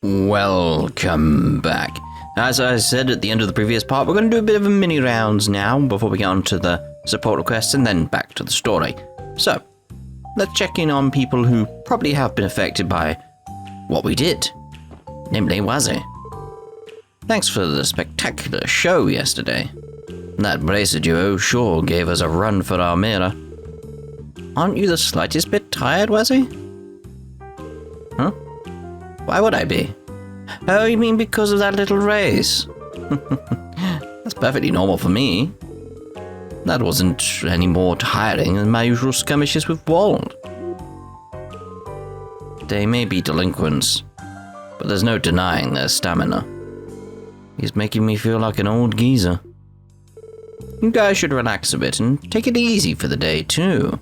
Welcome back. As I said at the end of the previous part, we're going to do a bit of a mini rounds now before we get on to the support requests and then back to the story. So, let's check in on people who probably have been affected by what we did, namely Wazi. Thanks for the spectacular show yesterday. That bracer duo sure gave us a run for our mirror. Aren't you the slightest bit tired, Wazi? Huh? Why would I be? Oh, you mean because of that little race? That's perfectly normal for me. That wasn't any more tiring than my usual skirmishes with Wald. They may be delinquents, but there's no denying their stamina. He's making me feel like an old geezer. You guys should relax a bit and take it easy for the day, too.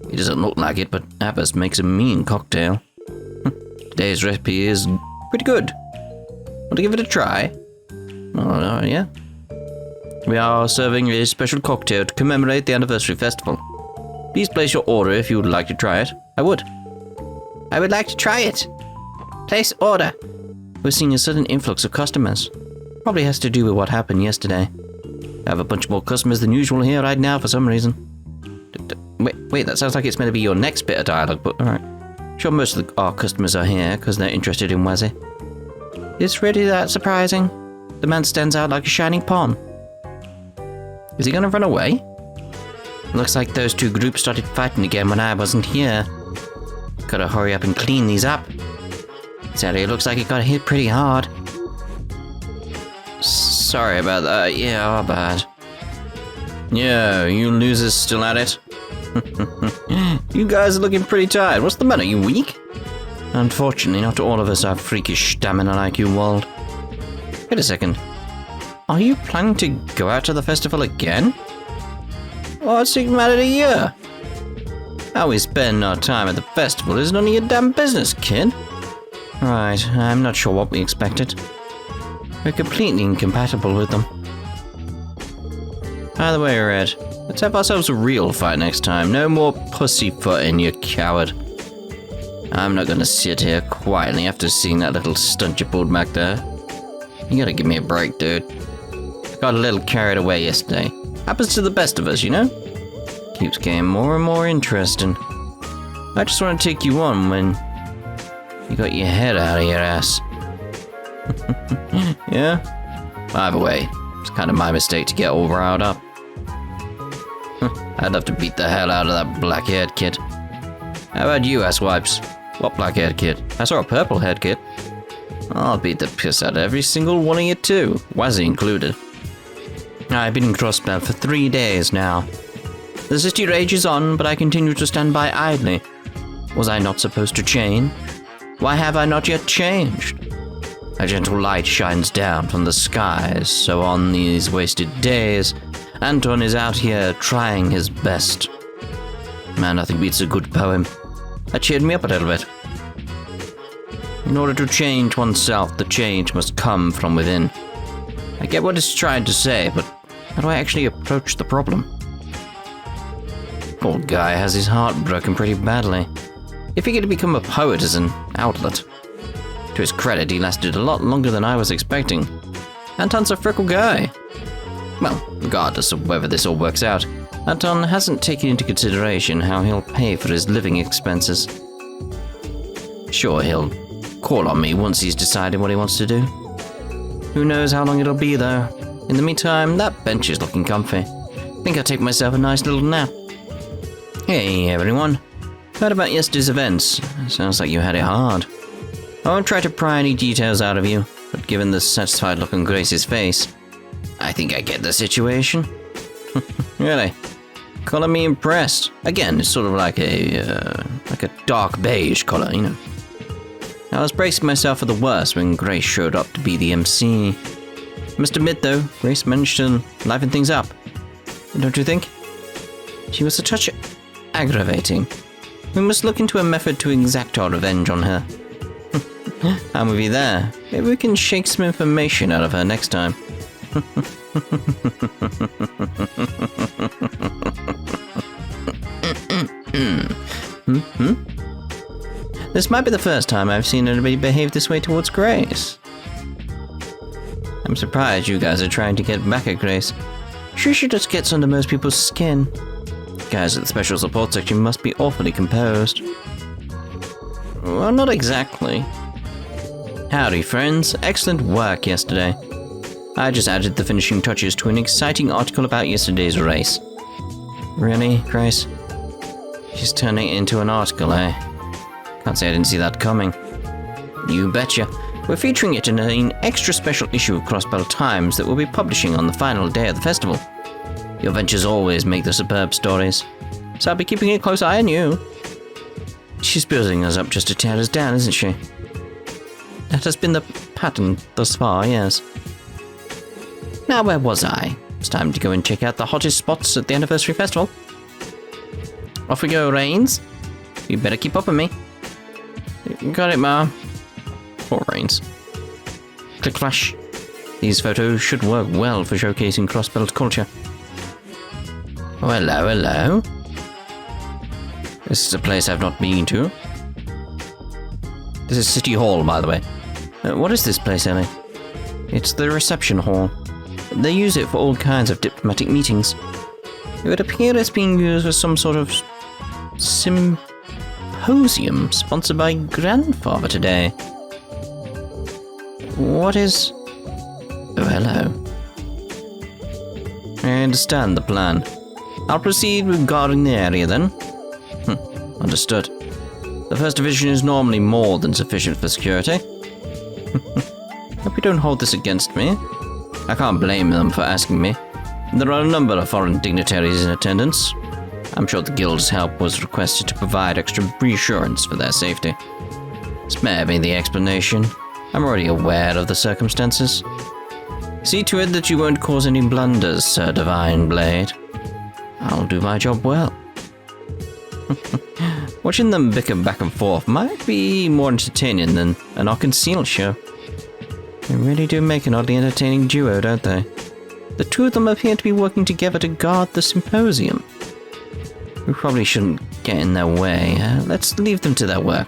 He doesn't look like it, but Abbas makes a mean cocktail. Today's recipe is pretty good. Want to give it a try? Oh, yeah. We are serving a special cocktail to commemorate the anniversary festival. Please place your order if you would like to try it. I would like to try it. Place order. We're seeing a sudden influx of customers. Probably has to do with what happened yesterday. I have a bunch more customers than usual here right now for some reason. Wait, that sounds like it's meant to be your next bit of dialogue, but alright. Sure, most of our customers are here because they're interested in Wazi. It's really that surprising. The man stands out like a shining palm. Is he going to run away? Looks like those two groups started fighting again when I wasn't here. Gotta hurry up and clean these up. Sadly, it looks like it got hit pretty hard. Sorry about that. Yeah, our bad. Yeah, you losers still at it? You guys are looking pretty tired. What's the matter? You weak? Unfortunately, not all of us have freakish stamina like you, Wald. Wait a second. Are you planning to go out to the festival again? What's the matter to you? How we spend our time at the festival is none of your damn business, kid. Right, I'm not sure what we expected. We're completely incompatible with them. Either way, Red, let's have ourselves a real fight next time. No more pussyfooting, you coward. I'm not gonna sit here quietly after seeing that little stunt you pulled back there. You gotta give me a break, dude. I got a little carried away yesterday. Happens to the best of us, you know? Keeps getting more and more interesting. I just want to take you on when you got your head out of your ass. Yeah? Either way, it's kind of my mistake to get all riled up. I'd love to beat the hell out of that black-haired kid. How about you, asswipes? What black-haired kid? I saw a purple-haired kid. I'll beat the piss out of every single one of you too, Wazi included. I've been in Crossbell for 3 days now. The city rages on, but I continue to stand by idly. Was I not supposed to change? Why have I not yet changed? A gentle light shines down from the skies, so on these wasted days, Anton is out here trying his best. Man, nothing beats a good poem. That cheered me up a little bit. In order to change oneself, the change must come from within. I get what it's trying to say, but how do I actually approach the problem? Poor guy has his heart broken pretty badly. He figured to become a poet as an outlet. To his credit, he lasted a lot longer than I was expecting. Anton's a fickle guy. Well, regardless of whether this all works out, Anton hasn't taken into consideration how he'll pay for his living expenses. Sure, he'll call on me once he's decided what he wants to do. Who knows how long it'll be, though. In the meantime, that bench is looking comfy. Think I'll take myself a nice little nap. Hey, everyone. Heard about yesterday's events. Sounds like you had it hard. I won't try to pry any details out of you, but given the satisfied look on Grace's face, I think I get the situation. Really? Color me impressed. Again, it's sort of like a dark beige color, you know. I was bracing myself for the worst when Grace showed up to be the MC. Must admit, though, Grace managed to liven things up. Don't you think? She was a touch aggravating. We must look into a method to exact our revenge on her. I'm with you there. Maybe we can shake some information out of her next time. This might be the first time I've seen anybody behave this way towards Grace. I'm surprised you guys are trying to get back at Grace. She just gets under most people's skin. Guys at the special support section must be awfully composed. Well, not exactly. Howdy, friends. Excellent work yesterday. I just added the finishing touches to an exciting article about yesterday's race. Really, Grace? She's turning it into an article, eh? Can't say I didn't see that coming. You betcha. We're featuring it in an extra special issue of Crossbell Times that we'll be publishing on the final day of the festival. Your ventures always make the superb stories, so I'll be keeping a close eye on you. She's building us up just to tear us down, isn't she? That has been the pattern thus far, yes. Now, where was I? It's time to go and check out the hottest spots at the anniversary festival. Off we go, Rains. You better keep up with me. Got it, Ma. Poor Rains. Click flash. These photos should work well for showcasing Crossbell's culture. Oh, hello, hello. This is a place I've not been to. This is City Hall, by the way. What is this place, Ellie? It's the reception hall. They use it for all kinds of diplomatic meetings. It would appear it's being used for some sort of symposium sponsored by Grandfather today. What is... Oh, hello. I understand the plan. I'll proceed with guarding the area then. Understood. The 1st Division is normally more than sufficient for security. Hope you don't hold this against me. I can't blame them for asking me. There are a number of foreign dignitaries in attendance. I'm sure the Guild's help was requested to provide extra reassurance for their safety. Spare me the explanation. I'm already aware of the circumstances. See to it that you won't cause any blunders, Sir Divine Blade. I'll do my job well. Watching them bicker back and forth might be more entertaining than an Arkansas show. They really do make an oddly entertaining duo, don't they? The two of them appear to be working together to guard the symposium. We probably shouldn't get in their way. Let's leave them to their work.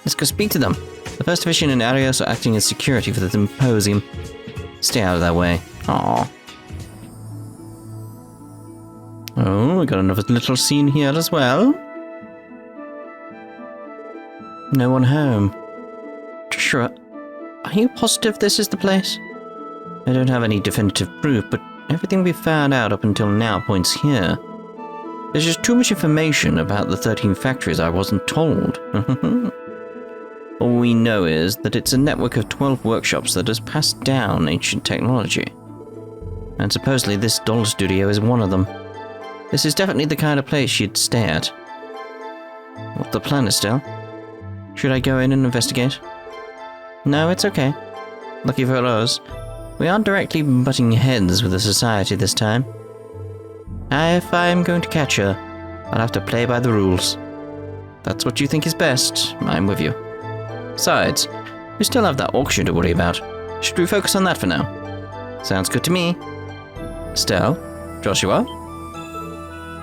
Let's go speak to them. The 1st Division and Arios are acting as security for the symposium. Stay out of their way. Aww. Oh, we got another little scene here as well. No one home. Joshua, are you positive this is the place? I don't have any definitive proof, but everything we've found out up until now points here. There's just too much information about the 13 factories I wasn't told. All we know is that it's a network of 12 workshops that has passed down ancient technology. And supposedly this doll studio is one of them. This is definitely the kind of place you'd stay at. What's the plan, Estelle? Should I go in and investigate? No, it's okay. Lucky for us, we aren't directly butting heads with the society this time. If I'm going to catch her, I'll have to play by the rules. That's what you think is best, I'm with you. Besides, we still have that auction to worry about. Should we focus on that for now? Sounds good to me. Estelle? Joshua?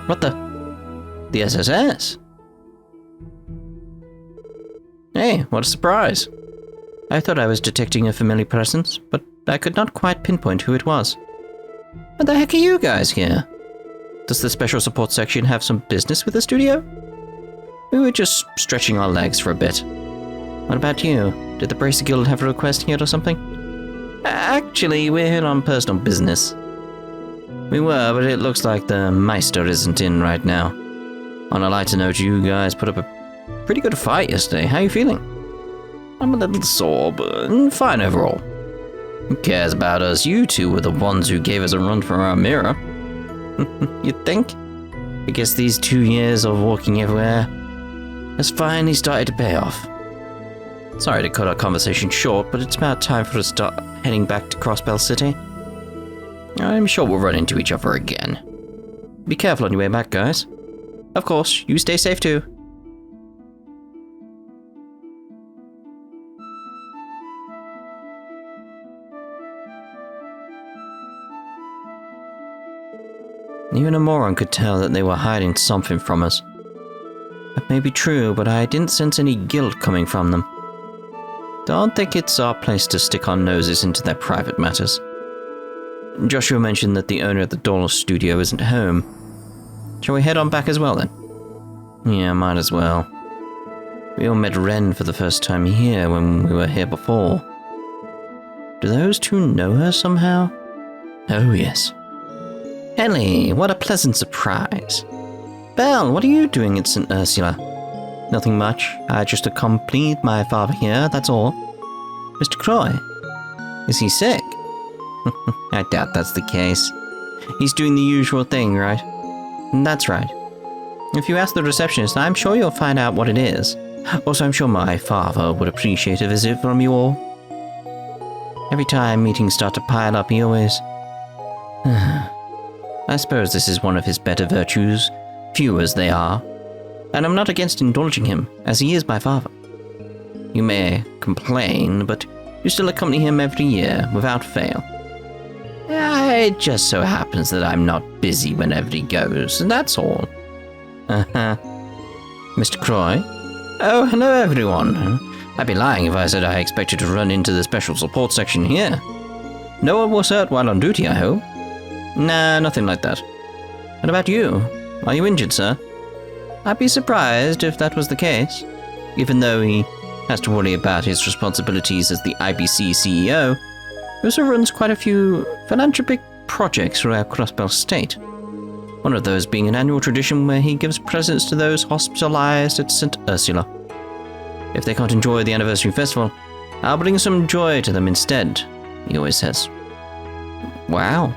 What the? The SSS? Hey, what a surprise. I thought I was detecting a familiar presence, but I could not quite pinpoint who it was. What the heck are you guys here? Does the special support section have some business with the studio? We were just stretching our legs for a bit. What about you? Did the Bracer Guild have a request here or something? Actually, we're here on personal business. We were, but it looks like the Meister isn't in right now. On a lighter note, you guys put up a pretty good fight yesterday. How are you feeling? I'm a little sore, but fine overall. Who cares about us? You two were the ones who gave us a run for our mirror. You'd think? I guess these 2 years of walking everywhere has finally started to pay off. Sorry to cut our conversation short, but it's about time for us to start heading back to Crossbell City. I'm sure we'll run into each other again. Be careful on your way back, guys. Of course, you stay safe too. Even a moron could tell that they were hiding something from us. A may be true, but I didn't sense any guilt coming from them. Don't think it's our place to stick our noses into their private matters. Joshua mentioned that the owner of the doll studio isn't home. Shall we head on back as well, then? Yeah, might as well. We all met Ren for the first time here when we were here before. Do those two know her somehow? Oh, yes. Elie, what a pleasant surprise. Belle, what are you doing at St. Ursula? Nothing much. I just accompanied my father here, that's all. Mr. Croy? Is he sick? I doubt that's the case. He's doing the usual thing, right? That's right. If you ask the receptionist, I'm sure you'll find out what it is. Also, I'm sure my father would appreciate a visit from you all. Every time meetings start to pile up, he always... I suppose this is one of his better virtues, few as they are. And I'm not against indulging him, as he is my father. You may complain, but you still accompany him every year, without fail. It just so happens that I'm not busy whenever he goes, and that's all. Mr. Croy? Oh, hello everyone. I'd be lying if I said I expected to run into the special support section here. No one was hurt while on duty, I hope? Nah, nothing like that. What about you? Are you injured, sir? I'd be surprised if that was the case. Even though he has to worry about his responsibilities as the IBC CEO, he also runs quite a few philanthropic projects for our Crossbell state. One of those being an annual tradition where he gives presents to those hospitalized at St. Ursula. If they can't enjoy the anniversary festival, I'll bring some joy to them instead, he always says. Wow.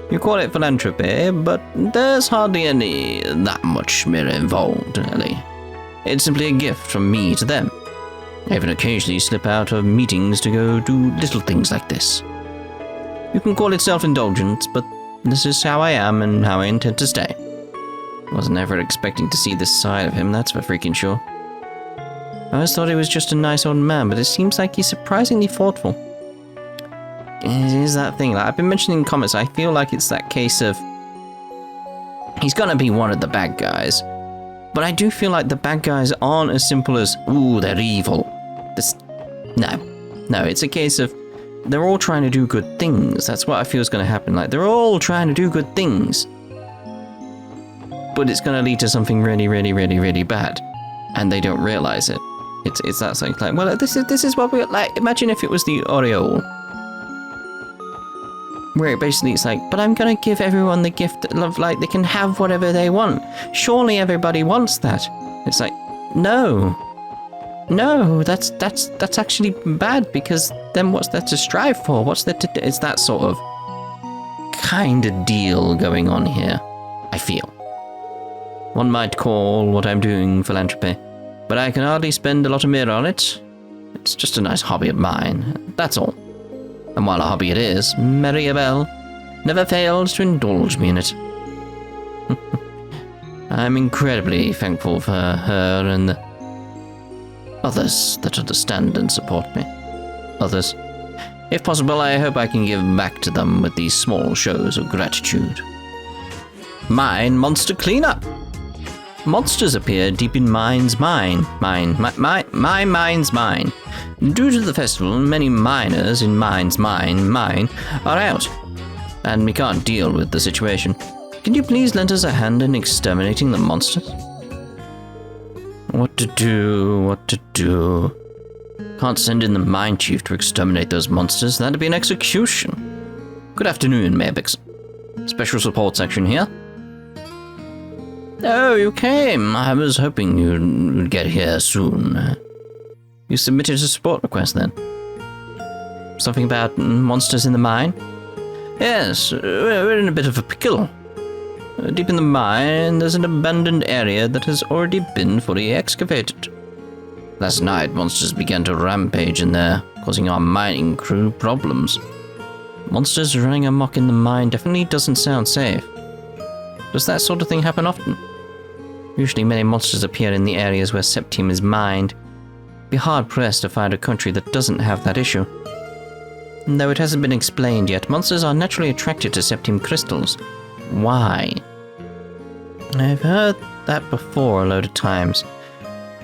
You call it philanthropy, but there's hardly any that much merit involved, Elie. It's simply a gift from me to them. I even occasionally slip out of meetings to go do little things like this. You can call it self-indulgence, but this is how I am and how I intend to stay. Wasn't ever expecting to see this side of him, that's for freaking sure. I always thought he was just a nice old man, but it seems like he's surprisingly thoughtful. It is that thing, like I've been mentioning in comments, I feel like it's that case of... he's gonna be one of the bad guys. But I do feel like the bad guys aren't as simple as, ooh, they're evil. No, it's a case of, they're all trying to do good things. That's what I feel is gonna happen, like, they're all trying to do good things. But it's gonna lead to something really, really, really, really bad. And they don't realize it. It's that thing, like, well, this is what we, like, imagine if it was the Oriole. Where basically it's like, but I'm gonna give everyone the gift of, like, they can have whatever they want. Surely everybody wants that. It's like, no, that's actually bad, because then what's there to strive for? What's there to do? It's that sort of kind of deal going on here, I feel. One might call what I'm doing philanthropy, but I can hardly spend a lot of merit on it. It's just a nice hobby of mine, that's all. And while a hobby it is, Belle never fails to indulge me in it. I'm incredibly thankful for her and the others that understand and support me. Others. If possible, I hope I can give back to them with these small shows of gratitude. Mine monster cleanup. Monsters appear deep in mine's mine. My mine's mine. Due to the festival, many miners in mine's mine are out, and we can't deal with the situation. Can you please lend us a hand in exterminating the monsters? What to do? Can't send in the mine chief to exterminate those monsters. That'd be an execution. Good afternoon, Mayor Bixon. Special support section here. Oh, you came. I was hoping you'd get here soon. You submitted a support request then? Something about monsters in the mine? Yes, we're in a bit of a pickle. Deep in the mine, there's an abandoned area that has already been fully excavated. Last night, monsters began to rampage in there, causing our mining crew problems. Monsters running amok in the mine definitely doesn't sound safe. Does that sort of thing happen often? Usually many monsters appear in the areas where Septium is mined. Be hard-pressed to find a country that doesn't have that issue. And though it hasn't been explained yet, monsters are naturally attracted to Septium crystals. Why? I've heard that before a load of times.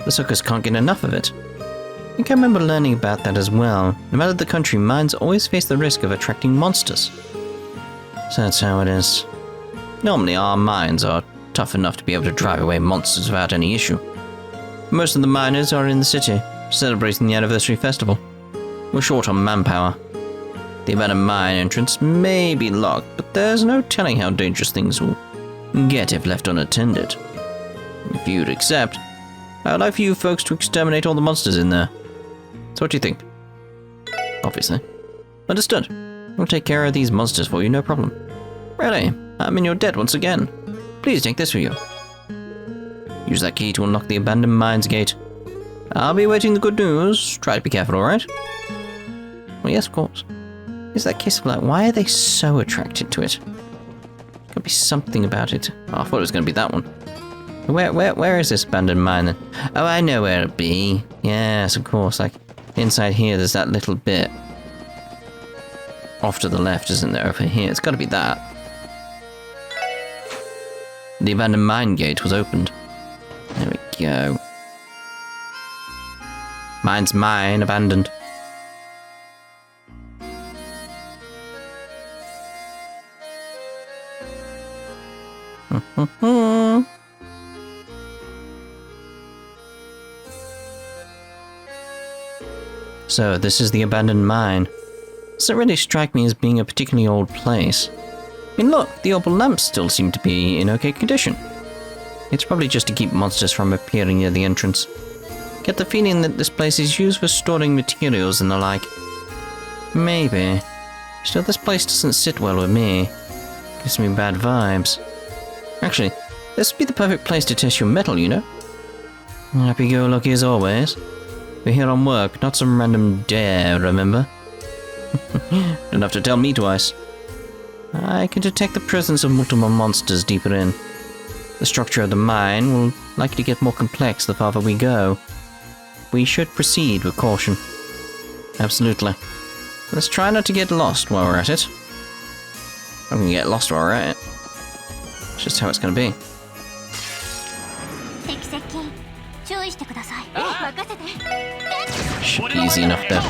The suckers can't get enough of it. I think I remember learning about that as well. No matter the country, mines always face the risk of attracting monsters. So that's how it is. Normally our mines are tough enough to be able to drive away monsters without any issue. Most of the miners are in the city, celebrating the anniversary festival. We're short on manpower. The abandoned mine entrance may be locked, but there's no telling how dangerous things will get if left unattended. If you'd accept, I'd like for you folks to exterminate all the monsters in there. So what do you think? Obviously. Understood. We'll take care of these monsters for you, no problem. Really, I'm in your debt once again. Please take this for you. Use that key to unlock the abandoned mines gate. I'll be awaiting the good news. Try to be careful, alright? Well, yes, of course. Is that case of like, why are they so attracted to it? Could be something about it. Oh, I thought it was going to be that one. Where is this abandoned mine then? Oh, I know where it'd be. Yes, of course. Like, inside here, there's that little bit. Off to the left, isn't there? Over here. It's got to be that. The abandoned mine gate was opened. There we go. Mine's mine, abandoned. So, this is the abandoned mine. Doesn't really strike me as being a particularly old place. I mean, look, the opal lamps still seem to be in okay condition. It's probably just to keep monsters from appearing near the entrance. Get the feeling that this place is used for storing materials and the like. Maybe. Still, this place doesn't sit well with me. Gives me bad vibes. Actually, this would be the perfect place to test your metal, you know? Happy-go-lucky as always. We're here on work, not some random dare, remember? Don't have to tell me twice. I can detect the presence of multiple monsters deeper in. The structure of the mine will likely get more complex the farther we go. We should proceed with caution. Absolutely. Let's try not to get lost while we're at it. I'm gonna get lost while we're at it. It's just how it's gonna be. Should be easy enough though.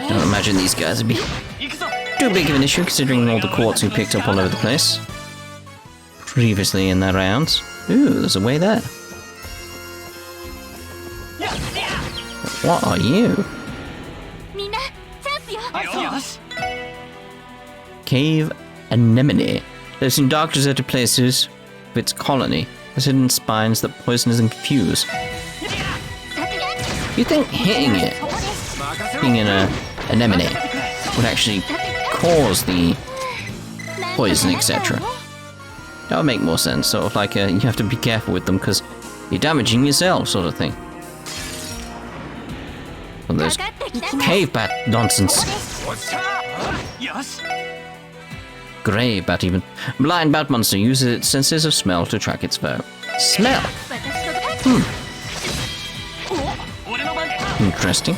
Don't imagine these guys would be too big of an issue considering all the quartz we picked up all over the place. Previously in their rounds. Ooh, there's a way there. What are you? Cave Anemone. Lives in dark deserted places of its colony. Has hidden spines that poison and confuse. You think hitting it, being in an anemone, would actually cause the poison, etc. That would make more sense, sort of like you have to be careful with them because you're damaging yourself, sort of thing. Well, those cave bat nonsense. Grave bat even. Blind bat monster uses its senses of smell to track its foe. Smell? Interesting.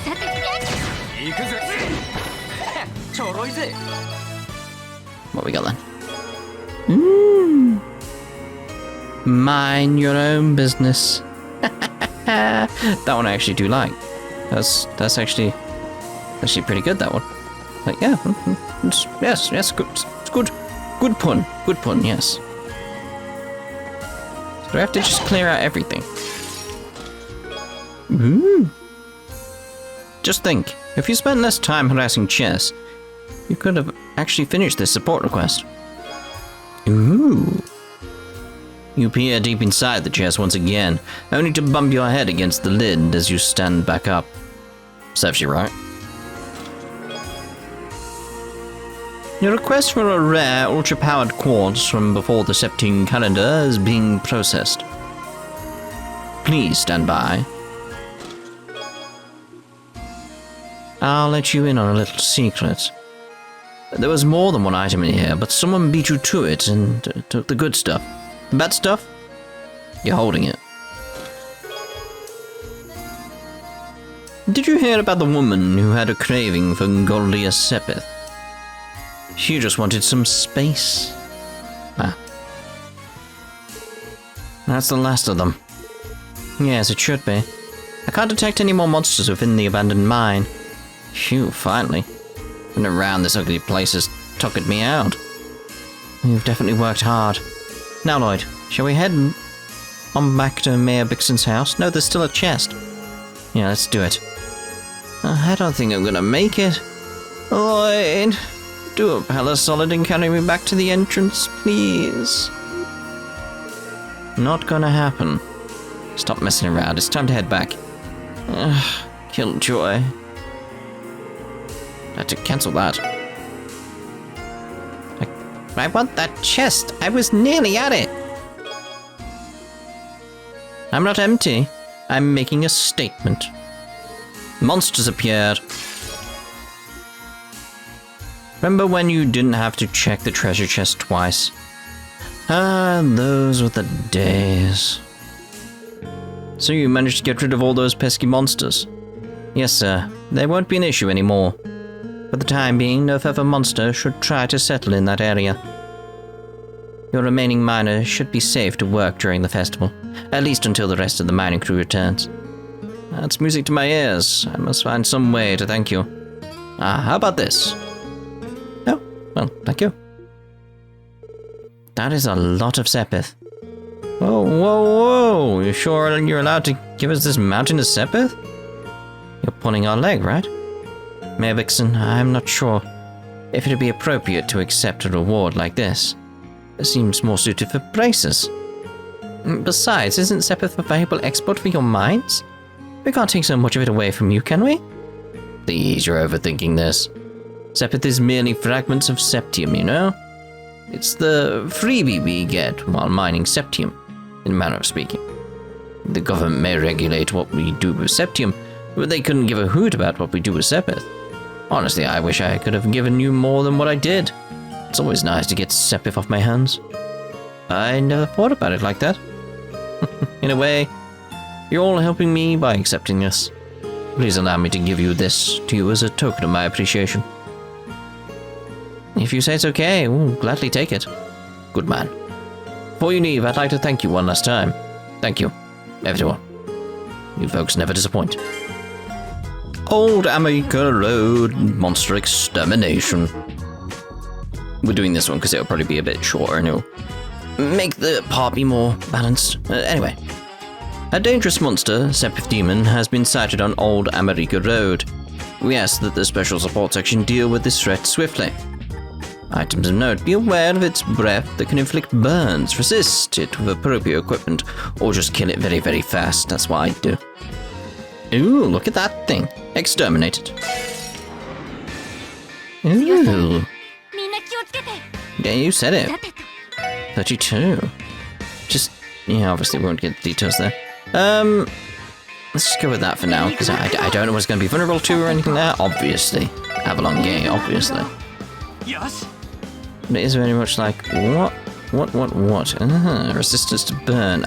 What we got then? Mind your own business. That one I actually do like. That's actually pretty good, that one. Like, yeah, yes, good. It's good. Good pun, yes. So do I have to just clear out everything? Just think, if you spent less time harassing Chess, you could have actually finished this support request. Ooh. You peer deep inside the chest once again, only to bump your head against the lid as you stand back up. Serves you right. Your request for a rare, ultra-powered quartz from before the Septine calendar is being processed. Please stand by. I'll let you in on a little secret. There was more than one item in here, but someone beat you to it and took the good stuff. The bad stuff? You're holding it. Did you hear about the woman who had a craving for Goldia Sepith? She just wanted some space. That's the last of them. Yes, it should be. I can't detect any more monsters within the abandoned mine. Phew, finally. Been around this ugly place has tuckered me out. You've definitely worked hard. Now, Lloyd, shall we head on back to Mayor Bixon's house? No, there's still a chest. Yeah, let's do it. I don't think I'm gonna make it. Lloyd, do a pal solid and carry me back to the entrance, please. Not gonna happen. Stop messing around, it's time to head back. Killjoy. I had to cancel that. I want that chest. I was nearly at it. I'm not empty. I'm making a statement. Monsters appeared. Remember when you didn't have to check the treasure chest twice? Ah, those were the days. So you managed to get rid of all those pesky monsters? Yes, sir. They won't be an issue anymore. For the time being, no further monster should try to settle in that area. Your remaining miner should be safe to work during the festival, at least until the rest of the mining crew returns. That's music to my ears. I must find some way to thank you. How about this? Oh, well, thank you. That is a lot of Sepith. Whoa, whoa, whoa! You sure you're allowed to give us this mountain of Sepith? You're pulling our leg, right? Mayor Bixon, I'm not sure if it'd be appropriate to accept a reward like this. It seems more suited for braces. Besides, isn't Sepith a valuable export for your mines? We can't take so much of it away from you, can we? Please, you're overthinking this. Sepith is merely fragments of septium, you know? It's the freebie we get while mining septium, in a manner of speaking. The government may regulate what we do with septium, but they couldn't give a hoot about what we do with Sepith. Honestly, I wish I could have given you more than what I did. It's always nice to get Sepith off my hands. I never thought about it like that. In a way, you're all helping me by accepting this. Please allow me to give you this to you as a token of my appreciation. If you say it's okay, we'll gladly take it. Good man. Before you leave, I'd like to thank you one last time. Thank you, everyone. You folks never disappoint. Old America Road Monster Extermination. We're doing this one because it'll probably be a bit shorter and it'll make the part be more balanced. Anyway. A dangerous monster, Sepith Demon, has been sighted on Old America Road. We ask that the Special Support Section deal with this threat swiftly. Items of note, be aware of its breath that can inflict burns, resist it with appropriate equipment, or just kill it very, very fast. That's what I do. Ooh, look at that thing. Exterminated. Ooh. Yeah, you said it. 32. Just, yeah, obviously we won't get the details there. Let's just go with that for now, because I don't know what's going to be vulnerable to or anything there. Obviously. Avalon Gay, obviously. But it is very much like, what? Resistance to burn.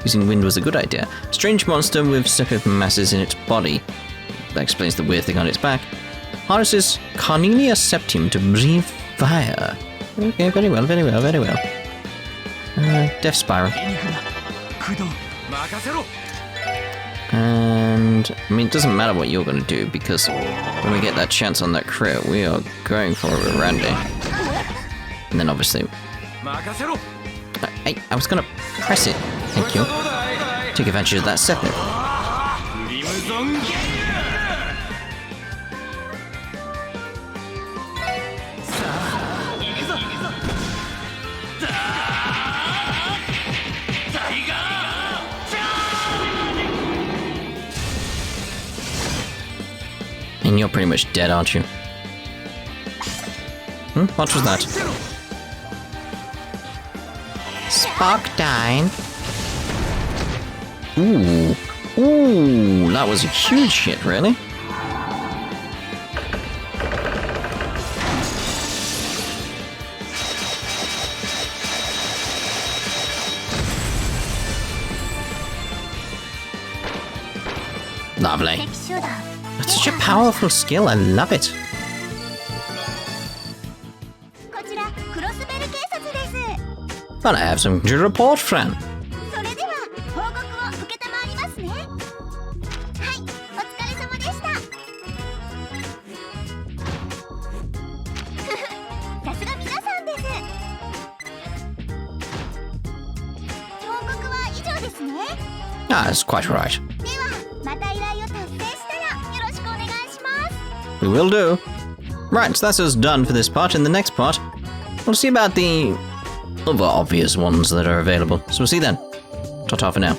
Using wind was a good idea. Strange monster with Sepith masses in its body. That explains the weird thing on its back. Harnesses Cornelia Septium to breathe fire. Okay, very well, very well, very well. Death Spiral. And, I mean, it doesn't matter what you're going to do, because when we get that chance on that crit, we are going for it with Randy. And then obviously... I was going to press it. Thank you. Take advantage of that Sepith. And you're pretty much dead, aren't you? What was that? Sparkdyne. Ooh, that was a huge hit, really. Lovely. That's such a powerful skill, I love it. Well, I have something to report, Fran. That's quite right. ではまた依頼を達成したらよろしくお願いします。 We will do. Right, so that's us done for this part. In the next part, we'll see about the other obvious ones that are available. So we'll see you then. Ta-ta for now.